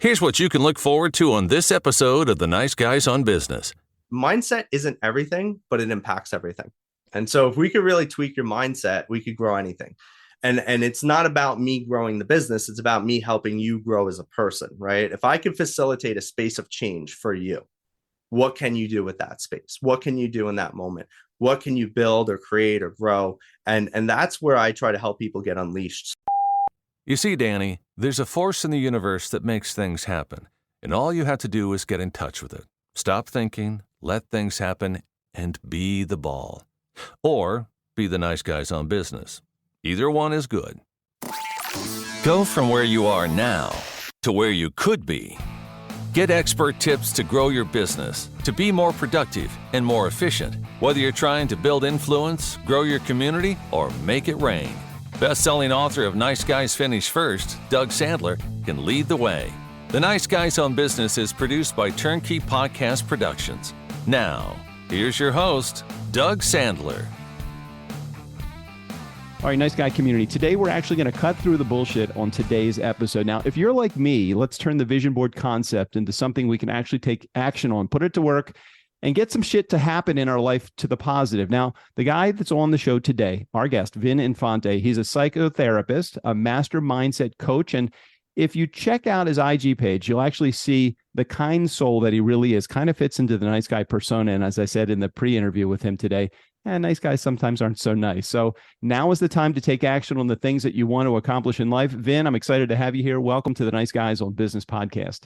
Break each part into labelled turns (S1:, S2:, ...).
S1: Here's what you can look forward to on this episode of the Nice Guys on Business.
S2: Mindset isn't everything, but it impacts everything. And so if we could really tweak your mindset, we could grow anything. And it's not about me growing the business. It's about me helping you grow as a person, right? If I can facilitate a space of change for you, what can you do with that space? What can you do in that moment? What can you build or create or grow? And that's where I try to help people get unleashed.
S1: You see, Danny, there's a force in the universe that makes things happen. And all you have to do is get in touch with it. Stop thinking, let things happen, and be the ball. Or be the nice guys on business. Either one is good. Go from where you are now to where you could be. Get expert tips to grow your business, to be more productive and more efficient, whether you're trying to build influence, grow your community, or make it rain. Best-selling author of Nice Guys Finish First, Doug Sandler, can lead the way. The Nice Guys on Business is produced by TurnKey Podcast Productions. Now, here's your host, Doug Sandler.
S3: All right, Nice Guy community. Today, we're actually going to cut through the bullshit on today's episode. Now, if you're like me, let's turn the vision board concept into something we can actually take action on, put it to work, and get some shit to happen in our life to the positive. Now, the guy that's on the show today, our guest, Vin Infante, he's a psychotherapist, a master mindset coach, and if you check out his IG page, you'll actually see the kind soul that he really is. Kind of fits into the nice guy persona. And as I said in the pre-interview with him today, nice guys sometimes aren't so nice. So now is the time to take action on the things that you want to accomplish in life. Vin, I'm excited to have you here. Welcome to the Nice Guys on Business podcast.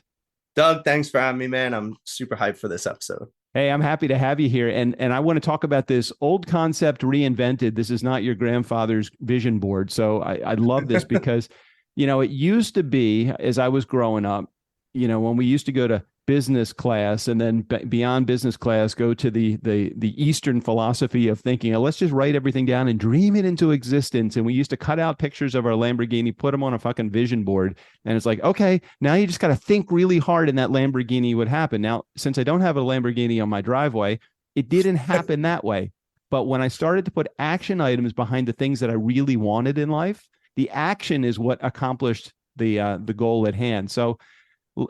S2: Doug, thanks for having me, man. I'm super hyped for this episode.
S3: Hey, I'm happy to have you here. And I want to talk about this old concept reinvented. This is not your grandfather's vision board. So I love this because, it used to be, as I was growing up, when we used to go to business class and then beyond business class, go to the Eastern philosophy of thinking, let's just write everything down and dream it into existence. And we used to cut out pictures of our Lamborghini, put them on a fucking vision board. And it's like, okay, now you just got to think really hard and that Lamborghini would happen. Now, since I don't have a Lamborghini on my driveway, it didn't happen that way. But when I started to put action items behind the things that I really wanted in life, the action is what accomplished the goal at hand. So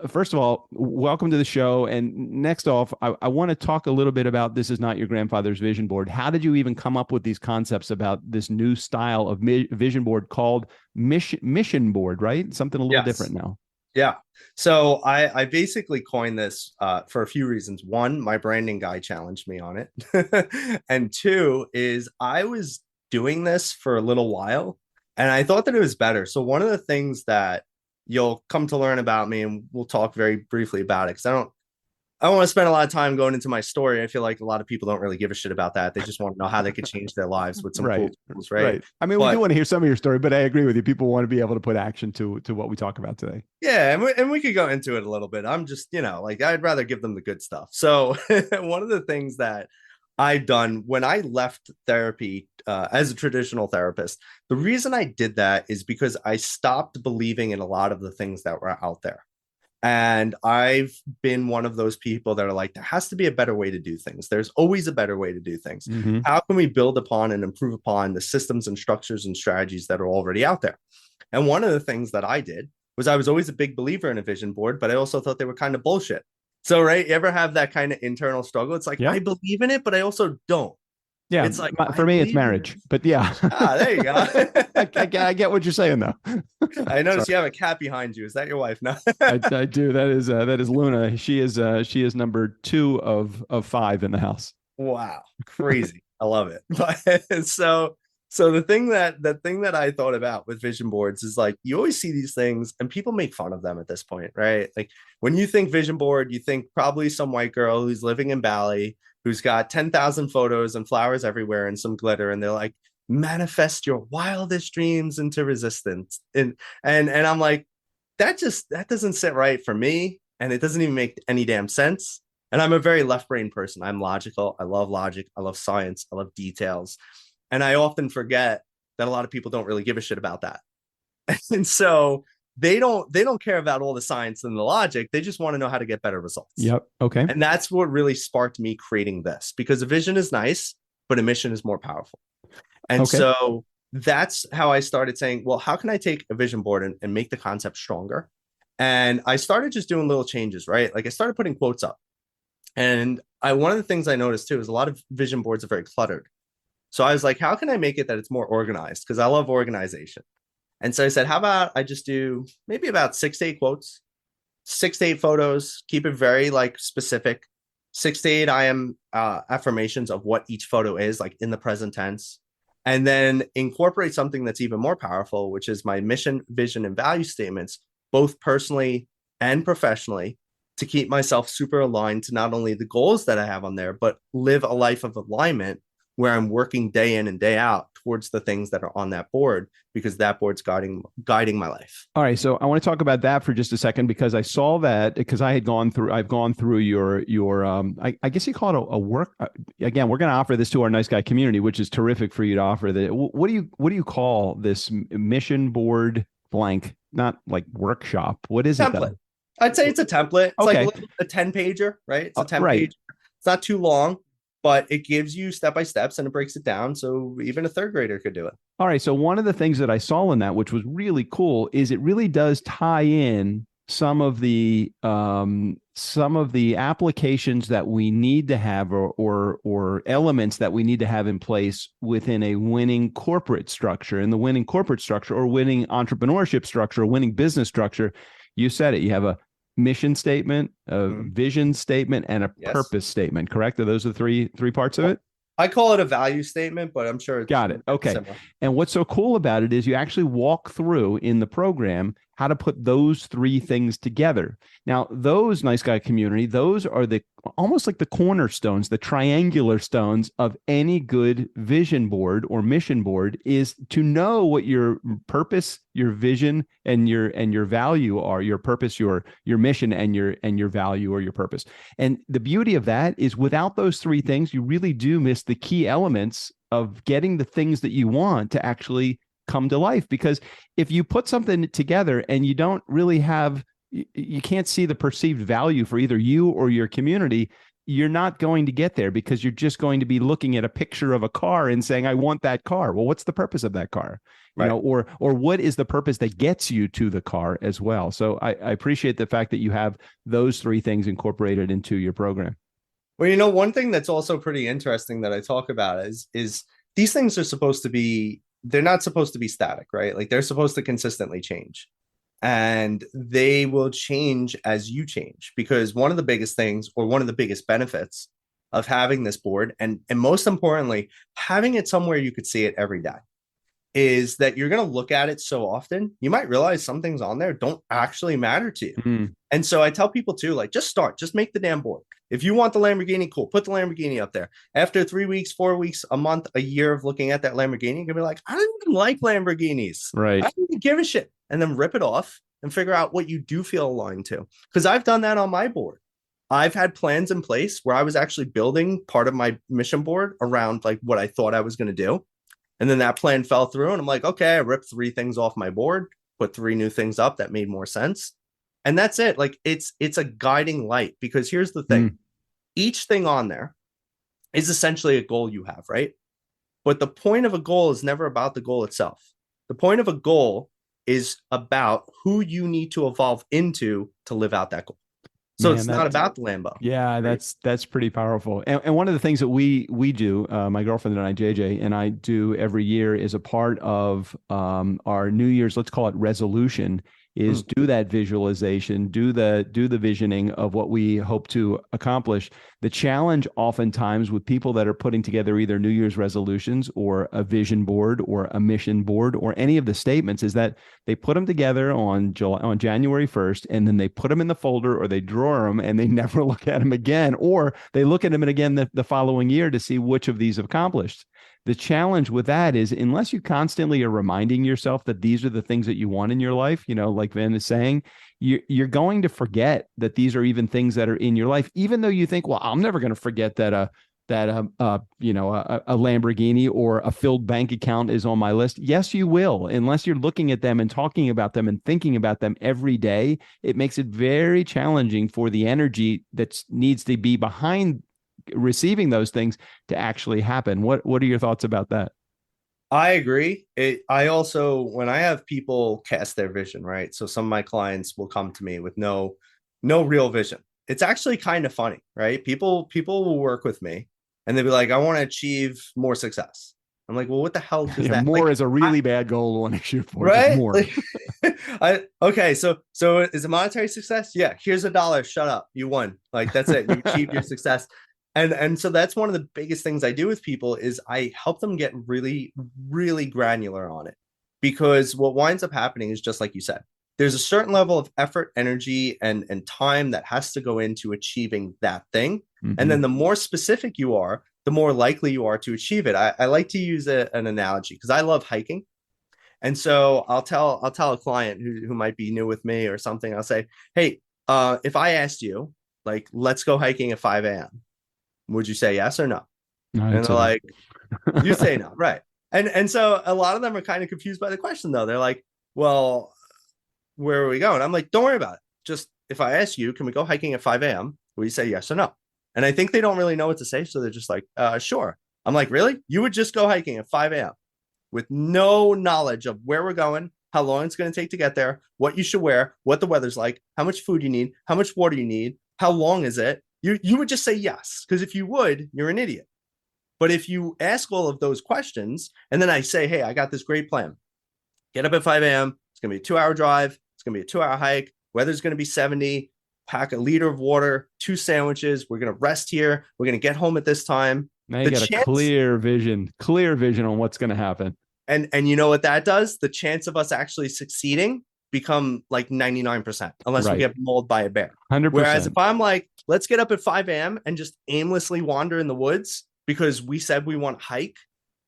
S3: first of all, welcome to the show. And next off, I want to talk a little bit about This Is Not Your Grandfather's Vision Board. How did you even come up with these concepts about this new style of vision board called mission board, right? Something a little different now.
S2: Yeah. So I basically coined this for a few reasons. One, my branding guy challenged me on it. And two is I was doing this for a little while and I thought that it was better. So one of the things that you'll come to learn about me, and we'll talk very briefly about it, because I don't want to spend a lot of time going into my story. I feel like a lot of people don't really give a shit about that. They just want to know how they could change their lives with some cool tools, right?
S3: I mean, we do want to hear some of your story, but I agree with you. People want to be able to put action to what we talk about today.
S2: Yeah, and we could go into it a little bit. I'm just, I'd rather give them the good stuff. So one of the things that I've done when I left therapy as a traditional therapist, the reason I did that is because I stopped believing in a lot of the things that were out there. And I've been one of those people that are like, there has to be a better way to do things. There's always a better way to do things. Mm-hmm. How can we build upon and improve upon the systems and structures and strategies that are already out there? And one of the things that I did was I was always a big believer in a vision board, but I also thought they were kind of bullshit. So, right, you ever have that kind of internal struggle? It's like, I believe in it, but I also don't.
S3: Yeah, it's like for me, it's marriage. But yeah.
S2: There you go.
S3: I get what you're saying, though.
S2: I noticed you have a cat behind you. Is that your wife? No,
S3: I do. That is Luna. She is number 2 of 5 in the house.
S2: Wow, crazy. I love it. But so the thing that I thought about with vision boards is like, you always see these things and people make fun of them at this point, right? Like when you think vision board, you think probably some white girl who's living in Bali, who's got 10,000 photos and flowers everywhere and some glitter. And they're like, manifest your wildest dreams into resistance. And I'm like, that doesn't sit right for me. And it doesn't even make any damn sense. And I'm a very left brain person. I'm logical. I love logic. I love science. I love details. And I often forget that a lot of people don't really give a shit about that. And so they don't care about all the science and the logic. They just want to know how to get better results.
S3: Yep. Okay.
S2: And that's what really sparked me creating this, because a vision is nice, but a mission is more powerful. And so that's how I started saying, well, how can I take a vision board and make the concept stronger And I started just doing little changes, right? Like I started putting quotes up. And one of the things I noticed too is a lot of vision boards are very cluttered. So I was like, how can I make it that it's more organized? Because I love organization. And so I said, how about I just do maybe about 6 to 8 quotes, 6 to 8 photos, keep it very like specific, 6 to 8 I am affirmations of what each photo is, like in the present tense, and then incorporate something that's even more powerful, which is my mission, vision, and value statements, both personally and professionally, to keep myself super aligned to not only the goals that I have on there, but live a life of alignment where I'm working day in and day out towards the things that are on that board, because that board's guiding my life.
S3: All right, so I want to talk about that for just a second, because I saw that, because I've gone through your I guess you call it a work. Again, we're going to offer this to our nice guy community, which is terrific for you to offer. That what do you call this mission board blank? Not like workshop. What is
S2: Template.
S3: it?
S2: I'd say it's a template. It's
S3: okay.
S2: like a 10-pager, right? It's a 10-page.
S3: Right.
S2: It's not too long, but it gives you step-by-steps and it breaks it down. So even a third grader could do it.
S3: All right. So one of the things that I saw in that, which was really cool, is it really does tie in some of the applications that we need to have, or elements that we need to have in place within a winning corporate structure. And the winning corporate structure, or winning entrepreneurship structure, or winning business structure, you said it. You have a mission statement, a vision statement, and a purpose statement. Correct? Are those the three parts of it?
S2: I call it a value statement, but I'm sure it's
S3: got it. Okay.
S2: similar.
S3: And what's so cool about it is you actually walk through in the program how to put those three things together. Now, those nice guy community, those are the almost like the cornerstones, the triangular stones of any good vision board or mission board, is to know what your purpose, your vision, and your value are. Your purpose, your mission, and your value or your purpose. And the beauty of that is, without those three things, you really do miss the key elements of getting the things that you want to actually come to life. Because if you put something together and you don't really have, you can't see the perceived value for either you or your community, you're not going to get there, because you're just going to be looking at a picture of a car and saying, I want that car. Well, what's the purpose of that car? You know, or what is the purpose that gets you to the car as well? So I appreciate the fact that you have those three things incorporated into your program.
S2: Well, you know, one thing that's also pretty interesting that I talk about is these things are supposed to be, they're not supposed to be static, right? Like they're supposed to consistently change, and they will change as you change. Because one of the biggest things, or one of the biggest benefits of having this board, and most importantly, having it somewhere you could see it every day, is that you're going to look at it so often, you might realize some things on there don't actually matter to you. And so I tell people too, like, just make the damn board. If you want the Lamborghini, cool, put the Lamborghini up there. After 3 weeks, 4 weeks, a month, a year of looking at that Lamborghini, you're gonna be like, I don't even like Lamborghinis.
S3: Right.
S2: I don't even give a shit. And then rip it off and figure out what you do feel aligned to. Because I've done that on my board. I've had plans in place where I was actually building part of my mission board around like what I thought I was going to do. And then that plan fell through, and I'm like, okay, I ripped 3 things off my board, put 3 new things up that made more sense. And that's it. Like it's a guiding light, because here's the thing. Each thing on there is essentially a goal you have, right? But the point of a goal is never about the goal itself. The point of a goal is about who you need to evolve into to live out that goal. So it's not about the Lambo.
S3: Yeah, that's pretty powerful. And one of the things that we do, my girlfriend and I, JJ, and I do every year, is a part of our New Year's, let's call it resolution, is do that visualization, do the visioning of what we hope to accomplish. The challenge oftentimes with people that are putting together either New Year's resolutions or a vision board or a mission board or any of the statements is that they put them together on January 1st, and then they put them in the folder, or they draw them and they never look at them again, or they look at them again the following year to see which of these have accomplished. The challenge with that is, unless you constantly are reminding yourself that these are the things that you want in your life, you know, like Vin is saying, you're going to forget that these are even things that are in your life, even though you think, well, I'm never going to forget that a Lamborghini or a filled bank account is on my list. Yes, you will, unless you're looking at them and talking about them and thinking about them every day. It makes it very challenging for the energy that needs to be behind receiving those things to actually happen. What are your thoughts about that?
S2: I agree. I also, when I have people cast their vision, right? So some of my clients will come to me with no real vision. It's actually kind of funny, right? People will work with me and they'll be like, I want to achieve more success. I'm like, well, what the hell does
S3: Yeah,
S2: that
S3: more
S2: like?
S3: is a
S2: I,
S3: really bad goal to want to shoot for, just
S2: right?
S3: more.
S2: Like, okay, so is it monetary success? Yeah, here's $1. Shut up. You won. Like that's it. You achieved your success. And so that's one of the biggest things I do with people is I help them get really, really granular on it. Because what winds up happening is just like you said, there's a certain level of effort, energy, and time that has to go into achieving that thing. And then the more specific you are, the more likely you are to achieve it. I like to use an analogy because I love hiking. And so I'll tell a client who might be new with me or something, I'll say, hey, if I asked you, like, let's go hiking at 5 a.m., would you say yes or no?
S3: I'd
S2: And they're
S3: say no.
S2: like, you say no, right? And so a lot of them are kind of confused by the question, though. They're like, well, where are we going? I'm like, don't worry about it. Just if I ask you, can we go hiking at 5 a.m., will you say yes or no? And I think they don't really know what to say. So they're just like, sure. I'm like, really? You would just go hiking at 5 a.m. with no knowledge of where we're going, how long it's going to take to get there, what you should wear, what the weather's like, how much food you need, how much water you need, how long is it? You would just say yes. Because if you would, you're an idiot. But if you ask all of those questions, and then I say, hey, I got this great plan. Get up at 5 a.m. It's going to be a 2 hour drive. It's going to be a 2 hour hike. Weather's going to be 70. Pack a liter of water, 2 sandwiches. We're going to rest here. We're going to get home at this time.
S3: Now you got a clear vision on what's going to happen.
S2: And you know what that does? The chance of us actually succeeding become like 99%, unless we get mauled by a bear.
S3: 100%.
S2: Whereas if I'm like, let's get up at 5 a.m. and just aimlessly wander in the woods because we said we want to hike,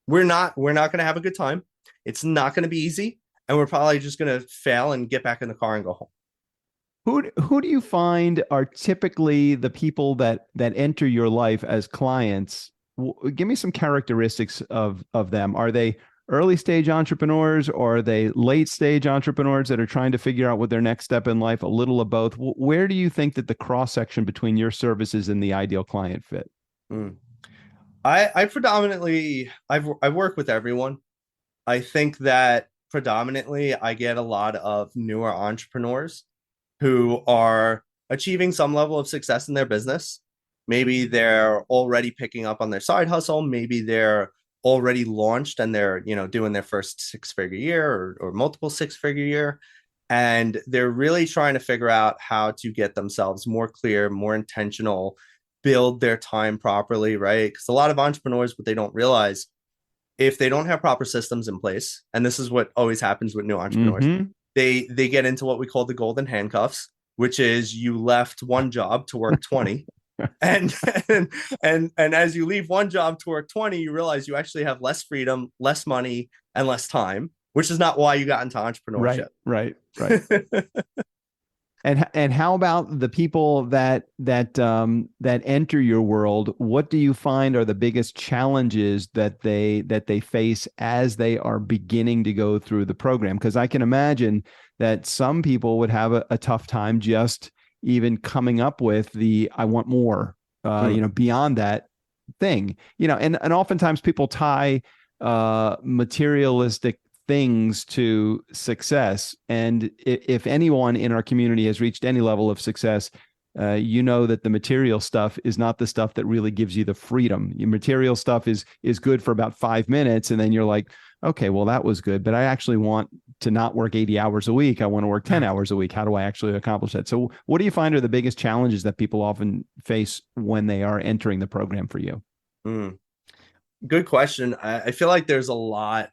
S2: we're not going to have a good time. It's not going to be easy. And we're probably just going to fail and get back in the car and go home.
S3: Who do you find are typically the people that enter your life as clients? Give me some characteristics of them. Are they early stage entrepreneurs, or are they late stage entrepreneurs that are trying to figure out what their next step in life? A little of both. Where do you think that the cross section between your services and the ideal client fit?
S2: I predominantly I work with everyone. I think that predominantly I get a lot of newer entrepreneurs who are achieving some level of success in their business. Maybe they're already picking up on their side hustle. Maybe they're already launched and they're, doing their first 6-figure year or multiple 6-figure year. And they're really trying to figure out how to get themselves more clear, more intentional, build their time properly, right? Because a lot of entrepreneurs, what they don't realize, if they don't have proper systems in place, and this is what always happens with new entrepreneurs, they get into what we call the golden handcuffs, which is you left one job to work 20. and as you leave one job to work 20, you realize you actually have less freedom, less money, and less time, which is not why you got into entrepreneurship.
S3: Right. And how about the people that enter your world? What do you find are the biggest challenges that they face as they are beginning to go through the program? Because I can imagine that some people would have a tough time just even coming up with the I want more, beyond that thing, and oftentimes people tie materialistic things to success. And if anyone in our community has reached any level of success, that the material stuff is not the stuff that really gives you the freedom. Your material stuff is good for about 5 minutes. And then you're like, okay, well, that was good, but I actually want to not work 80 hours a week. I want to work 10 hours a week. How do I actually accomplish that? So what do you find are the biggest challenges that people often face when they are entering the program for you?
S2: Good question. I feel like there's a lot.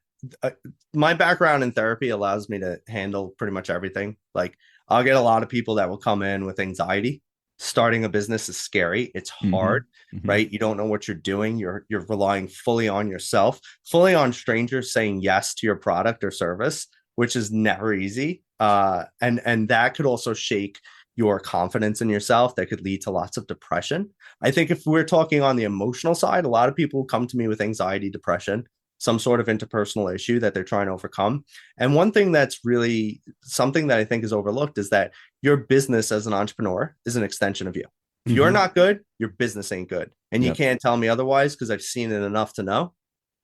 S2: My background in therapy allows me to handle pretty much everything. Like I'll get a lot of people that will come in with anxiety. Starting a business is scary. It's hard, right? You don't know what you're doing. You're relying fully on yourself, fully on strangers saying yes to your product or service, which is never easy. And that could also shake your confidence in yourself. That could lead to lots of depression. I think if we're talking on the emotional side, a lot of people come to me with anxiety, depression, some sort of interpersonal issue that they're trying to overcome. And one thing that's really something that I think is overlooked is that your business as an entrepreneur is an extension of you. If you're not good, your business ain't good. And you can't tell me otherwise because I've seen it enough to know.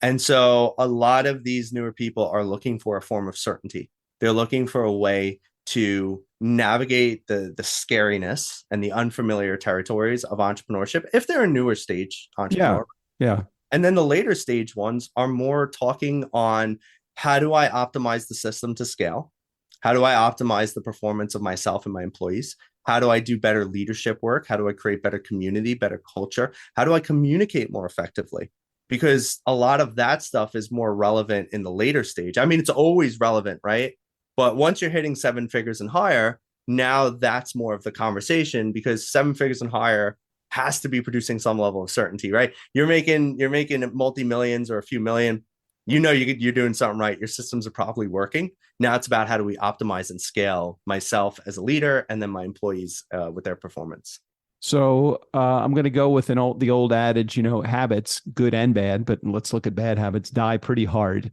S2: And so a lot of these newer people are looking for a form of certainty. They're looking for a way to navigate the scariness and the unfamiliar territories of entrepreneurship if they're a newer stage
S3: Yeah.
S2: entrepreneur.
S3: Yeah.
S2: And then the later stage ones are more talking on, how do I optimize the system to scale? How do I optimize the performance of myself and my employees? How do I do better leadership work? How do I create better community, better culture? How do I communicate more effectively? Because a lot of that stuff is more relevant in the later stage. I mean, it's always relevant, right? But once you're hitting 7 figures and higher, now that's more of the conversation, because 7 figures and higher has to be producing some level of certainty, right? You're making multi-millions or a few million. You're doing something right. Your systems are probably working. Now it's about, how do we optimize and scale myself as a leader, and then my employees with their performance.
S3: So I'm going to go with the old adage, habits, good and bad, but let's look at bad habits, die pretty hard.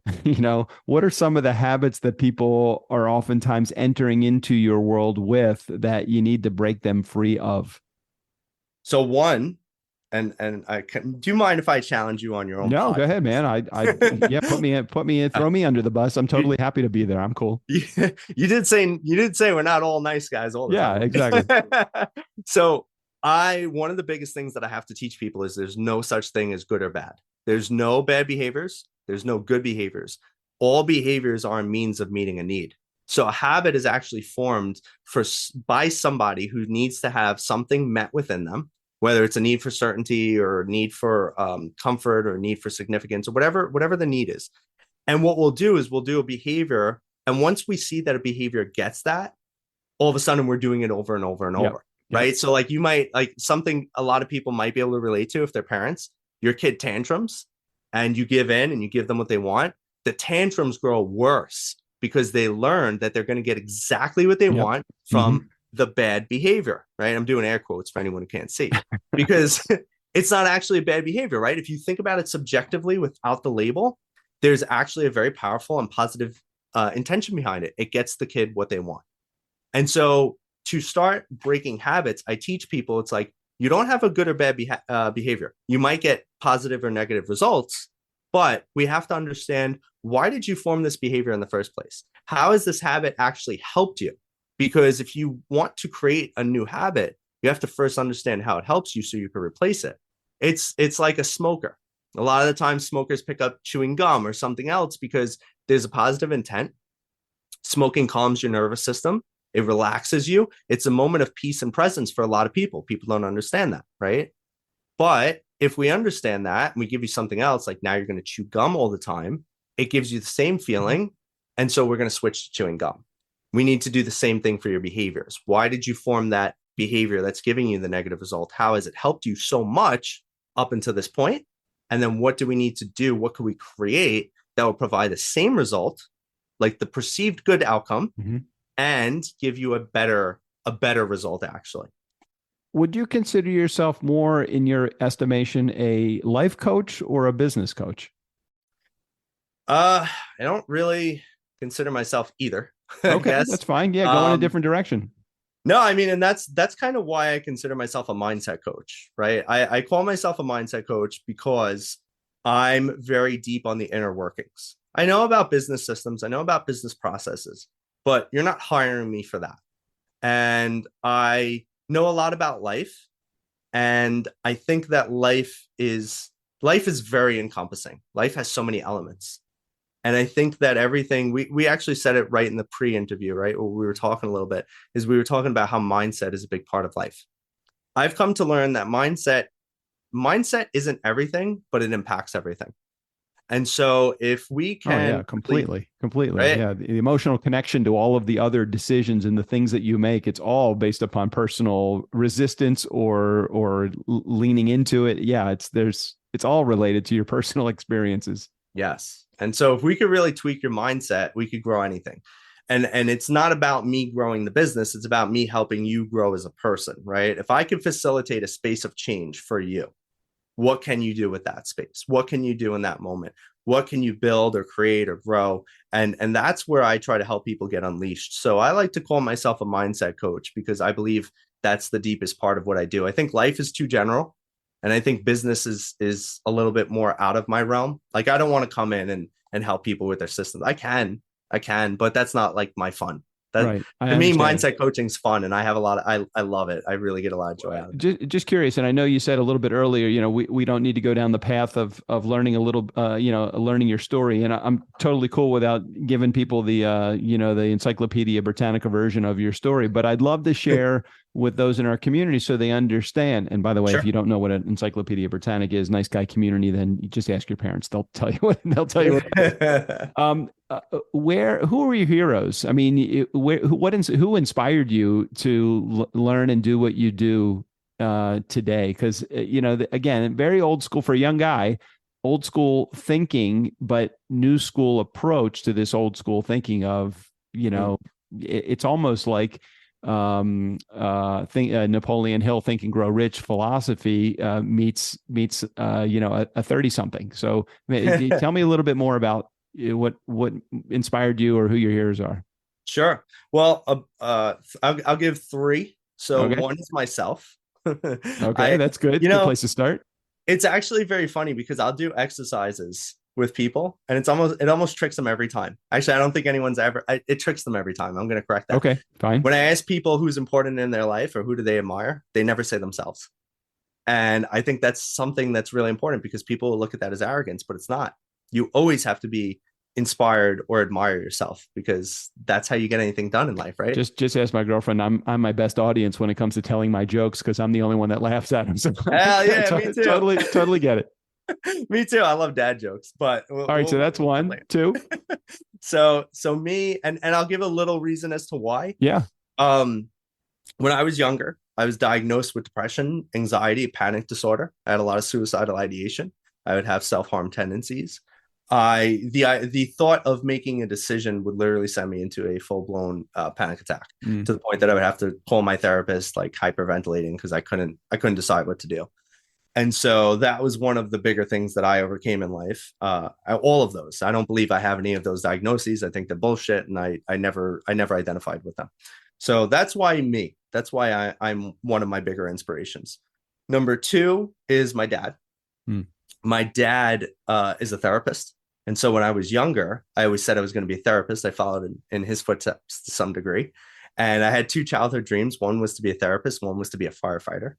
S3: What are some of the habits that people are oftentimes entering into your world with that you need to break them free of?
S2: So one, and do you mind if I challenge you on your own?
S3: No,
S2: podcast?
S3: go ahead, man. Yeah, put me in, throw me under the bus. I'm totally happy to be there. I'm cool.
S2: You did say we're not all nice guys all the time.
S3: Yeah, exactly.
S2: So one of the biggest things that I have to teach people is, there's no such thing as good or bad. There's no bad behaviors. There's no good behaviors. All behaviors are a means of meeting a need. So a habit is actually formed by somebody who needs to have something met within them, whether it's a need for certainty or a need for comfort or a need for significance, or whatever the need is. And what we'll do is we'll do a behavior. And once we see that a behavior gets that, all of a sudden we're doing it over and over and over. Right. Yep. So like, you might, like, something a lot of people might be able to relate to if they're parents. Your kid tantrums and you give in and you give them what they want. The tantrums grow worse because they learn that they're going to get exactly what they want from the bad behavior. Right. I'm doing air quotes for anyone who can't see, because it's not actually a bad behavior. Right. If you think about it subjectively without the label, there's actually a very powerful and positive intention behind it. It gets the kid what they want. And so to start breaking habits, I teach people, it's like, you don't have a good or bad behavior. You might get positive or negative results, but we have to understand, why did you form this behavior in the first place? How has this habit actually helped you? Because if you want to create a new habit, you have to first understand how it helps you so you can replace it. It's like a smoker. A lot of the time smokers pick up chewing gum or something else because there's a positive intent. Smoking calms your nervous system. It relaxes you. It's a moment of peace and presence for a lot of people. People don't understand that, right? But if we understand that and we give you something else, like now you're going to chew gum all the time, it gives you the same feeling. And so we're going to switch to chewing gum. We need to do the same thing for your behaviors. Why did you form that behavior that's giving you the negative result? How has it helped you so much up until this point? And then what do we need to do? What can we create that will provide the same result, like the perceived good outcome, and give you a better result, actually?
S3: Would you consider yourself more, in your estimation, a life coach or a business coach?
S2: I don't really consider myself either.
S3: Okay, that's fine. Yeah, go in a different direction.
S2: No, I mean, and that's kind of why I consider myself a mindset coach, right? I call myself a mindset coach because I'm very deep on the inner workings. I know about business systems, I know about business processes, but you're not hiring me for that. And I know a lot about life. And I think that life is very encompassing. Life has so many elements. And I think that everything, we actually said it right in the pre-interview, right? Where we were talking a little bit, is we were talking about how mindset is a big part of life. I've come to learn that mindset isn't everything, but it impacts everything. And so if we can
S3: completely.
S2: Right?
S3: Yeah. The emotional connection to all of the other decisions and the things that you make, it's all based upon personal resistance or leaning into it. Yeah. It's all related to your personal experiences.
S2: Yes. And so if we could really tweak your mindset, we could grow anything. And it's not about me growing the business. It's about me helping you grow as a person, right? If I can facilitate a space of change for you, what can you do with that space? What can you do in that moment? What can you build or create or grow? And that's where I try to help people get unleashed. So I like to call myself a mindset coach because I believe that's the deepest part of what I do. I think life is too general. And I think business is a little bit more out of my realm. Like I don't want to come in and help people with their systems. I can, but that's not like my fun. That
S3: Right. I
S2: to me,
S3: understand.
S2: mindset coaching's fun, and I have a lot of I love it. I really get a lot of joy out of it.
S3: Just curious, and I know you said a little bit earlier, we don't need to go down the path of learning a little, learning your story, and I'm totally cool without giving people the the Encyclopedia Britannica version of your story, but I'd love to share with those in our community so they understand. And by the way, if
S2: Sure.
S3: you don't know what an Encyclopedia Britannica is, nice guy community, then you just ask your parents. They'll tell you what. Who are your heroes? I mean, who inspired you to learn and do what you do today? Because again, very old school for a young guy, old school thinking, but new school approach to this old school thinking of it's almost like Napoleon Hill Think and Grow Rich philosophy meets a 30 something. So tell me a little bit more about what inspired you or who your heroes are.
S2: Sure. Well, I'll give three. So
S3: Okay.
S2: one is myself.
S3: Okay, that's good. Good place to start.
S2: It's actually very funny because I'll do exercises with people, and it almost tricks them every time. Actually, I don't think anyone's it tricks them every time. I'm going to correct that.
S3: Okay, fine.
S2: When I ask people who's important in their life or who do they admire, they never say themselves. And I think that's something that's really important because people will look at that as arrogance, but it's not. You always have to be inspired or admire yourself because that's how you get anything done in life, right?
S3: Just ask my girlfriend. I'm my best audience when it comes to telling my jokes because I'm the only one that laughs at them. So
S2: hell yeah, me too.
S3: Totally get it.
S2: Me too. I love dad jokes, but
S3: all right. So that's one, two.
S2: So me, and I'll give a little reason as to why.
S3: Yeah.
S2: When I was younger, I was diagnosed with depression, anxiety, panic disorder. I had a lot of suicidal ideation. I would have self-harm tendencies. The thought of making a decision would literally send me into a full-blown panic attack to the point that I would have to call my therapist, like hyperventilating because I couldn't decide what to do. And so that was one of the bigger things that I overcame in life. All of those. I don't believe I have any of those diagnoses. I think they're bullshit, and I never identified with them. So that's why me. That's why I'm one of my bigger inspirations. Number two is my dad. My dad is a therapist. And so when I was younger, I always said I was going to be a therapist. I followed in his footsteps to some degree. And I had two childhood dreams. One was to be a therapist. One was to be a firefighter.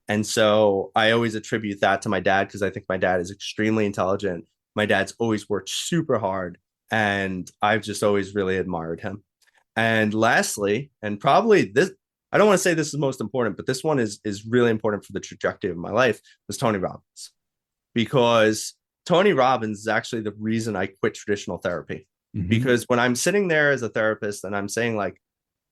S2: And so I always attribute that to my dad because I think my dad is extremely intelligent. My dad's always worked super hard. And I've just always really admired him. And lastly, and probably this, I don't want to say this is most important, but this one is really important for the trajectory of my life, was Tony Robbins. Because Tony Robbins is actually the reason I quit traditional therapy. Because when I'm sitting there as a therapist and I'm saying like,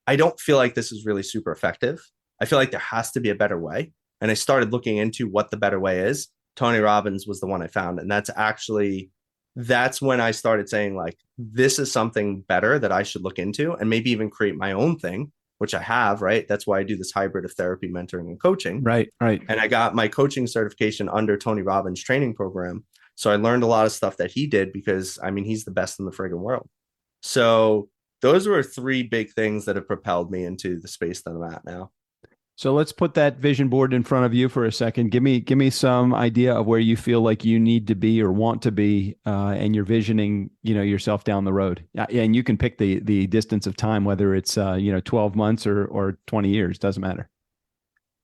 S2: I don't feel like this is really super effective. I feel like there has to be a better way. And I started looking into what the better way is. Tony Robbins was the one I found. And that's when I started saying like, this is something better that I should look into and maybe even create my own thing, which I have, right? That's why I do this hybrid of therapy, mentoring, and coaching.
S3: Right.
S2: And I got my coaching certification under Tony Robbins' training program. So I learned a lot of stuff that he did because, I mean, he's the best in the friggin' world. So those were three big things that have propelled me into the space that I'm at now.
S3: So let's put that vision board in front of you for a second. Give me some idea of where you feel like you need to be or want to be, and you're visioning, yourself down the road. And you can pick the distance of time, whether it's 12 months or 20 years, doesn't matter.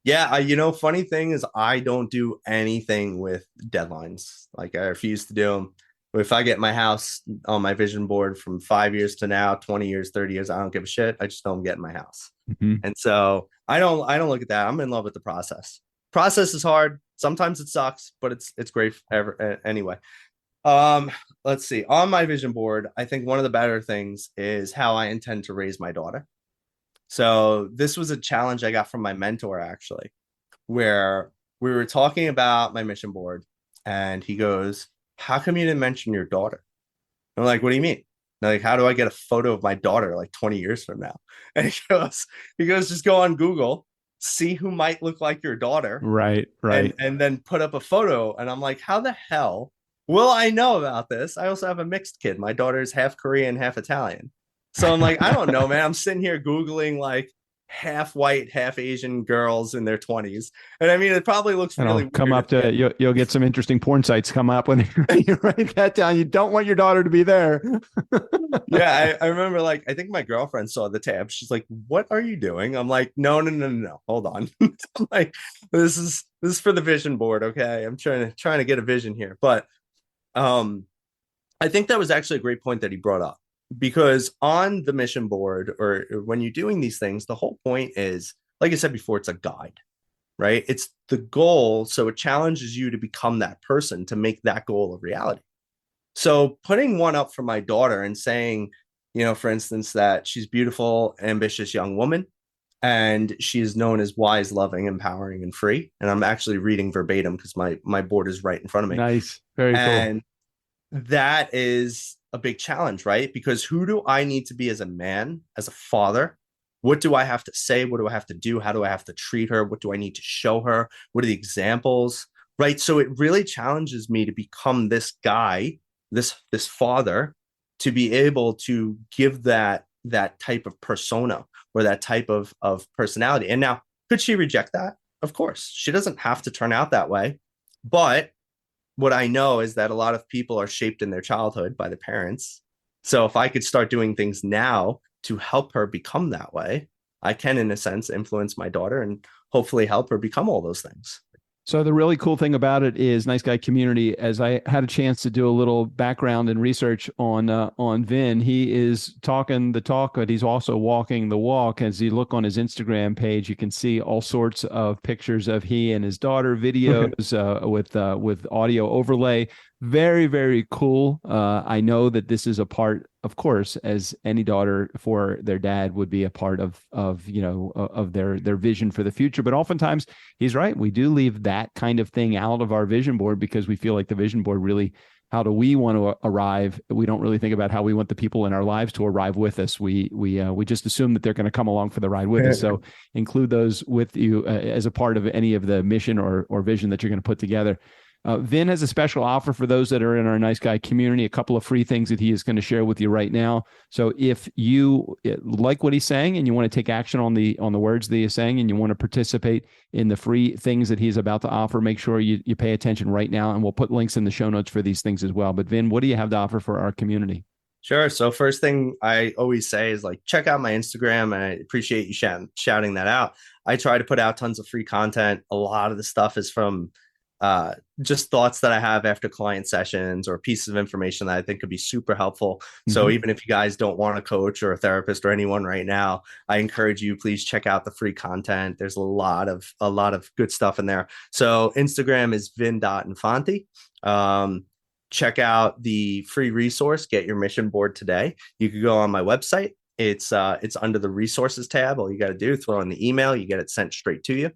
S2: Yeah, funny thing is I don't do anything with deadlines. Like I refuse to do them. If I get my house on my vision board from 5 years to now, 20 years, 30 years, I don't give a shit. I just don't get in my house. And so I don't look at that. I'm in love with the process. Process is hard. Sometimes it sucks, but it's great anyway. Let's see. On my vision board, I think one of the better things is how I intend to raise my daughter. So this was a challenge I got from my mentor, actually, where we were talking about my mission board and he goes, how come you didn't mention your daughter? And I'm like, what do you mean? And like, how do I get a photo of my daughter like 20 years from now? And he goes, just go on Google, see who might look like your daughter.
S3: Right.
S2: And then put up a photo. And I'm like, how the hell will I know about this? I also have a mixed kid. My daughter's half Korean, half Italian. So I'm like, I don't know, man. I'm sitting here Googling like half white, half Asian girls in their 20s. And I mean, it probably looks
S3: And
S2: really
S3: I'll come
S2: weird.
S3: up to you'll get some interesting porn sites come up when you write that down. You don't want your daughter to be there.
S2: Yeah, I remember, like, I think my girlfriend saw the tab. She's like, "What are you doing?" I'm like, no. Hold on. I'm like, this is for the vision board, okay? I'm trying to get a vision here. But I think that was actually a great point that he brought up, because on the mission board, or when you're doing these things, the whole point is, like I said before, it's a guide, right? It's the goal. So it challenges you to become that person, to make that goal a reality. So putting one up for my daughter and saying, for instance, that she's beautiful, ambitious young woman, and she is known as wise, loving, empowering, and free. And I'm actually reading verbatim because my board is right in front of me.
S3: Nice. Very
S2: And
S3: cool.
S2: that is a big challenge, right? Because who do I need to be as a man, as a father? What do I have to say? What do I have to do? How do I have to treat her? What do I need to show her? What are the examples? Right. So it really challenges me to become this guy, this father, to be able to give that type of persona, or that type of personality. And now, could she reject that? Of course. She doesn't have to turn out that way. But what I know is that a lot of people are shaped in their childhood by the parents. So if I could start doing things now to help her become that way, I can, in a sense, influence my daughter and hopefully help her become all those things.
S3: So the really cool thing about it is Nice Guy Community. As I had a chance to do a little background and research on Vin, he is talking the talk, but he's also walking the walk. As you look on his Instagram page, you can see all sorts of pictures of he and his daughter, videos with audio overlay. Very, very cool. I know that this is a part, of course, as any daughter for their dad would be a part of their vision for the future. But oftentimes he's right. We do leave that kind of thing out of our vision board because we feel like the vision board really, how do we want to arrive? We don't really think about how we want the people in our lives to arrive with us. We just assume that they're going to come along for the ride with us. So include those with you as a part of any of the mission or vision that you're going to put together. Vin has a special offer for those that are in our Nice Guy community, a couple of free things that he is going to share with you right now. So if you like what he's saying and you want to take action on the words that he's saying, and you want to participate in the free things that he's about to offer, make sure you pay attention right now, and we'll put links in the show notes for these things as well. But Vin, what do you have to offer for our community?
S2: Sure. So first thing I always say is, like, check out my Instagram, and I appreciate you shouting that out. I try to put out tons of free content. A lot of the stuff is from just thoughts that I have after client sessions, or pieces of information that I think could be super helpful. So even if you guys don't want a coach or a therapist or anyone right now, I encourage you, please check out the free content. There's a lot of good stuff in there. So Instagram is vin.infante. Check out the free resource, Get Your Mission Board Today. You could go on my website. It's under the resources tab. All you got to do, throw in the email, you get it sent straight to you.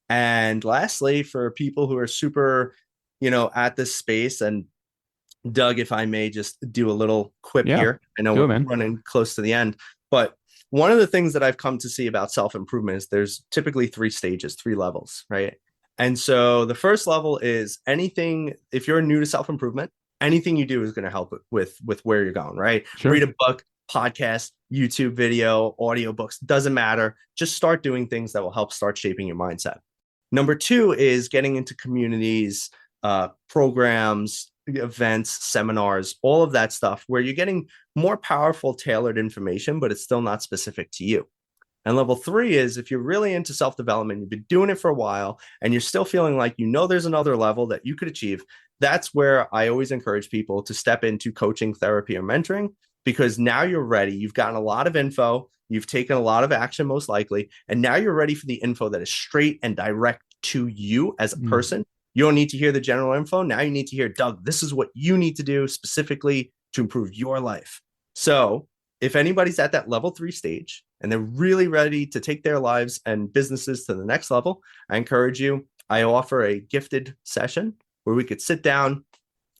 S2: And lastly, for people who are super, at this space, and Doug, if I may just do a little quip here. I know we're running close to the end, but one of the things that I've come to see about self-improvement is there's typically 3 stages, 3 levels, right? And so the first level is anything, if you're new to self-improvement, anything you do is going to help with where you're going, right?
S3: Sure.
S2: Read a book, podcast, YouTube video, audiobooks, doesn't matter. Just start doing things that will help start shaping your mindset. Number 2 is getting into communities, programs, events, seminars, all of that stuff where you're getting more powerful, tailored information, but it's still not specific to you. And level 3 is if you're really into self-development, you've been doing it for a while, and you're still feeling like there's another level that you could achieve. That's where I always encourage people to step into coaching, therapy, or mentoring, because now you're ready. You've gotten a lot of info. You've taken a lot of action, most likely, and now you're ready for the info that is straight and direct to you as a person. You don't need to hear the general info. Now you need to hear, Doug, this is what you need to do specifically to improve your life. So if anybody's at that level 3 stage and they're really ready to take their lives and businesses to the next level, I encourage you. I offer a gifted session where we could sit down,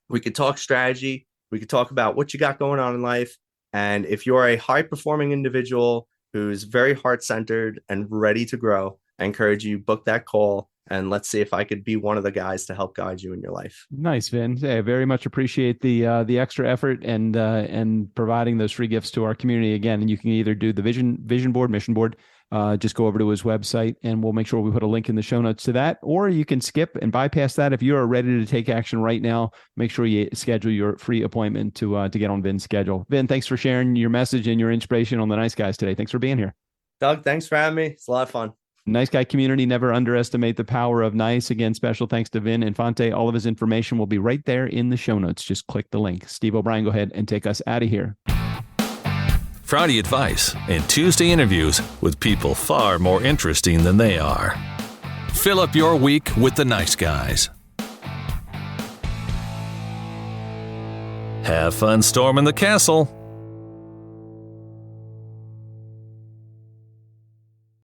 S2: we could talk strategy, we could talk about what you got going on in life. And if you're a high-performing individual who's very heart-centered and ready to grow, I encourage you, book that call, and let's see if I could be one of the guys to help guide you in your life.
S3: Nice, Vin. I very much appreciate the extra effort and providing those free gifts to our community again. And you can either do the vision board, mission board, just go over to his website and we'll make sure we put a link in the show notes to that. Or you can skip and bypass that. If you are ready to take action right now, make sure you schedule your free appointment to get on Vin's schedule. Vin, thanks for sharing your message and your inspiration on the Nice Guys today. Thanks for being here.
S2: Doug, thanks for having me. It's a lot of fun.
S3: Nice Guy community, never underestimate the power of nice. Again, special thanks to Vin Infante. All of his information will be right there in the show notes. Just click the link. Steve O'Brien, go ahead and take us out of here.
S1: Friday advice and Tuesday interviews with people far more interesting than they are. Fill up your week with the Nice Guys. Have fun storming the castle.